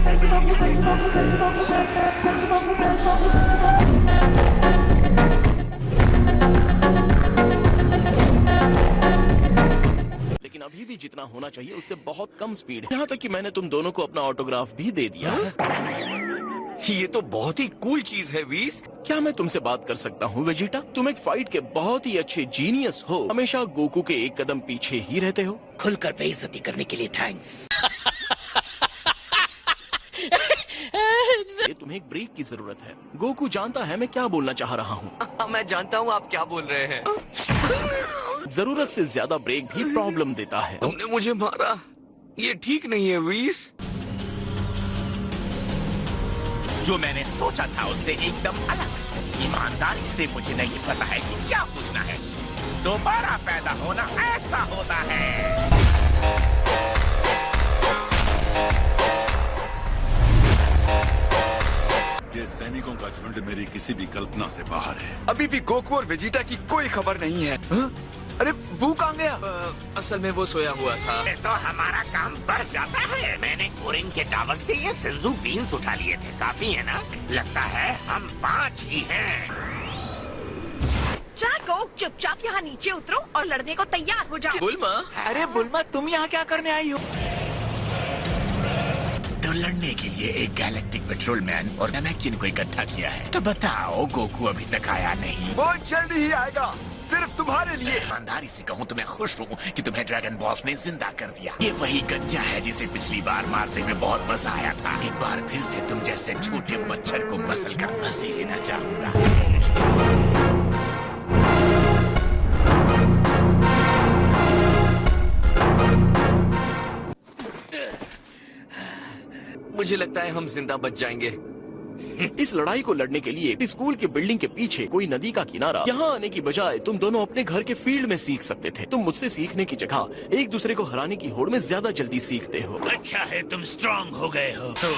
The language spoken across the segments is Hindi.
लेकिन अभी भी जितना होना चाहिए उससे बहुत कम स्पीड है। यहाँ तक कि मैंने तुम दोनों को अपना ऑटोग्राफ भी दे दिया। ये तो बहुत ही कूल चीज है वीस। क्या मैं तुमसे बात कर सकता हूँ वेजिटा? तुम एक फाइट के बहुत ही अच्छे जीनियस हो, हमेशा गोकू के एक कदम पीछे ही रहते हो। खुलकर बेइज्जती करने के लिए थैंक्स। ये तुम्हें एक ब्रेक की जरूरत है। गोकू जानता है मैं क्या बोलना चाह रहा हूँ। मैं जानता हूँ आप क्या बोल रहे हैं। जरूरत से ज्यादा ब्रेक भी प्रॉब्लम देता है। तुमने मुझे मारा, ये ठीक नहीं है वीस। जो मैंने सोचा था उससे एकदम अलग। ईमानदारी से मुझे नहीं पता है कि क्या सोचना है। दोबारा पैदा होना ऐसा होता है। ये सैनिकों का झुंड मेरी किसी भी कल्पना से बाहर है। अभी भी गोकू और वेजिटा की कोई खबर नहीं है। अरे बू कहाँ गया? असल में वो सोया हुआ था। तो हमारा काम बढ़ जाता है। मैंने कोरिन के टावर से ये सिंजू बीन्स उठा लिए थे। काफी है ना? लगता है हम 5 ही हैं। जाको, चुपचाप यहाँ नीचे उतरो और लड़ने को तैयार हो जाओ। बुल्मा, अरे बुल्मा तुम यहाँ क्या करने आई हो? तो लड़ने के लिए एक गैलेक्टिक पेट्रोलमैन और नमैकिन को इकट्ठा किया है। तो बताओ गोकू अभी तक आया नहीं। वो जल्द ही आएगा, सिर्फ तुम्हारे लिए। ईमानदारी से कहूँ तो मैं खुश हूँ कि तुम्हें ड्रैगन बॉल्स ने जिंदा कर दिया। ये वही गंजा है जिसे पिछली बार मारते हुए बहुत मजा आया था। एक बार फिर से तुम जैसे छोटे मच्छर को मसल कर मजे लेना चाहूंगा। मुझे लगता है हम जिंदा बच जाएंगे। इस लड़ाई को लड़ने के लिए स्कूल की बिल्डिंग के पीछे कोई नदी का किनारा, यहाँ आने की बजाय तुम दोनों अपने घर के फील्ड में सीख सकते थे। तुम मुझसे सीखने की जगह एक दूसरे को हराने की होड़ में ज्यादा जल्दी सीखते हो। अच्छा है तुम स्ट्रांग हो गए हो। तो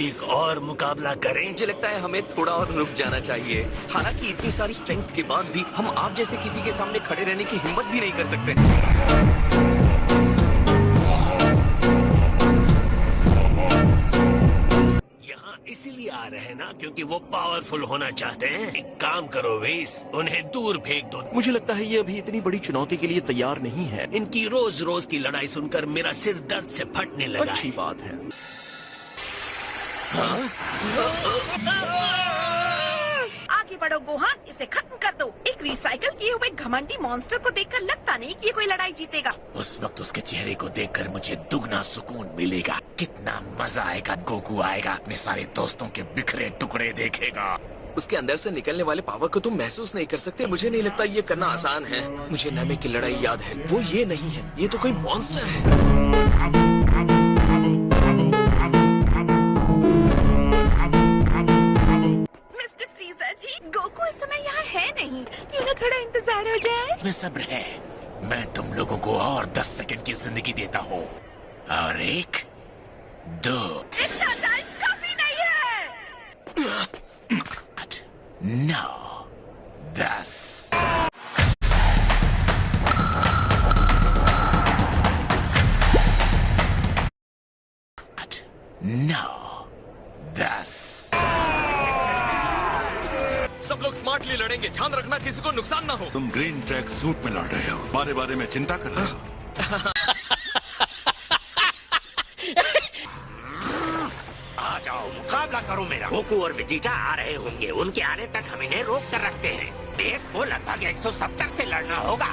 एक और मुकाबला करें? मुझे लगता है हमें थोड़ा और रुक जाना चाहिए। हालांकि इतनी सारी स्ट्रेंथ के बाद भी हम आप जैसे किसी के सामने खड़े रहने की हिम्मत भी नहीं कर सकते। इसीलिए आ रहे हैं ना क्योंकि वो पावरफुल होना चाहते हैं। एक काम करो वेस, उन्हें दूर फेंक दो। मुझे लगता है ये अभी इतनी बड़ी चुनौती के लिए तैयार नहीं है। इनकी रोज रोज की लड़ाई सुनकर मेरा सिर दर्द से फटने लगा। अच्छी बात है। आगे बढ़ो गोहान, इसे खत्म कर दो। एक रिसाइकल किए हुए घमंडी मॉन्स्टर को देखकर लगता नहीं कि ये कोई लड़ाई जीतेगा। उस वक्त उसके चेहरे को देखकर मुझे दुगना सुकून मिलेगा। कितना मजा आएगा। गोकू आएगा, अपने सारे दोस्तों के बिखरे टुकड़े देखेगा। उसके अंदर से निकलने वाले पावर को तुम महसूस नहीं कर सकते। मुझे नहीं लगता ये करना आसान है। मुझे नमे की लड़ाई याद है। वो ये नहीं है, ये तो कोई मॉन्स्टर है। गोकू इस समय यहाँ है नहीं। क्यों ना थोड़ा इंतजार हो जाए? में सब्र है। मैं तुम लोगों को और 10 सेकंड की जिंदगी देता हूँ। और 1, 2, इतना टाइम काफी नहीं है। 8, 9, 10। 8, 9, 10। सब लोग स्मार्टली लड़ेंगे। ध्यान रखना किसी को नुकसान ना हो। तुम ग्रीन ट्रैक सूट में लड़ रहे हो, बारे बारे में चिंता कर रहे हो। आ जाओ, मुकाबला करो मेरा। गोकू और वेजिटा आ रहे होंगे। उनके आने तक हम इन्हें रोक कर रखते हैं। एक को लगभग 170 से लड़ना होगा।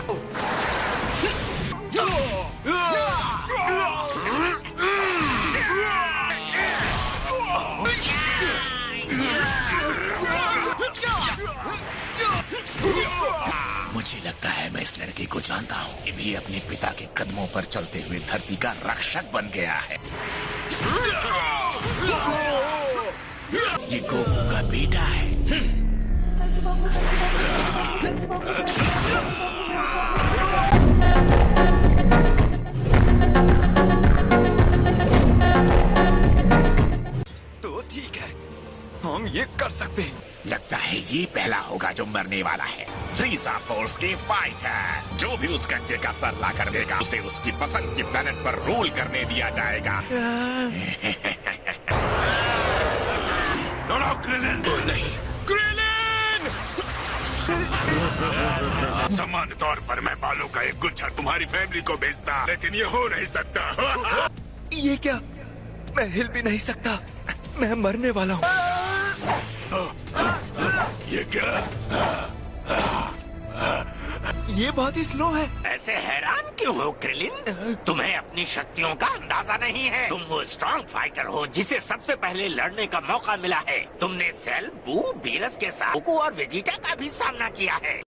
मुझे लगता है मैं इस लड़के को जानता हूँ। ये भी अपने पिता के कदमों पर चलते हुए धरती का रक्षक बन गया है। ये गोकू का बेटा है। तो ठीक है, हम ये कर सकते हैं। लगता है ये पहला होगा जो मरने वाला है। फ्रीजा फोर्स के फाइटर्स, जो भी उस गंजे का सर ला कर देगा उसे उसकी पसंद की प्लेनेट पर रूल करने दिया जाएगा। क्रिलिन। ओ नहीं, सामान्य तौर पर मैं बालों का एक गुच्छा तुम्हारी फैमिली को भेजता, लेकिन ये हो नहीं सकता। ये क्या? मैं हिल भी नहीं सकता। मैं मरने वाला हूँ। ये क्या? ये बहुत ही स्लो है। ऐसे हैरान क्यों हो क्रिलिन? तुम्हें अपनी शक्तियों का अंदाजा नहीं है। तुम वो स्ट्रॉन्ग फाइटर हो जिसे सबसे पहले लड़ने का मौका मिला है। तुमने सेल, बू, बीरस के साथ गोकू और वेजिटा का भी सामना किया है।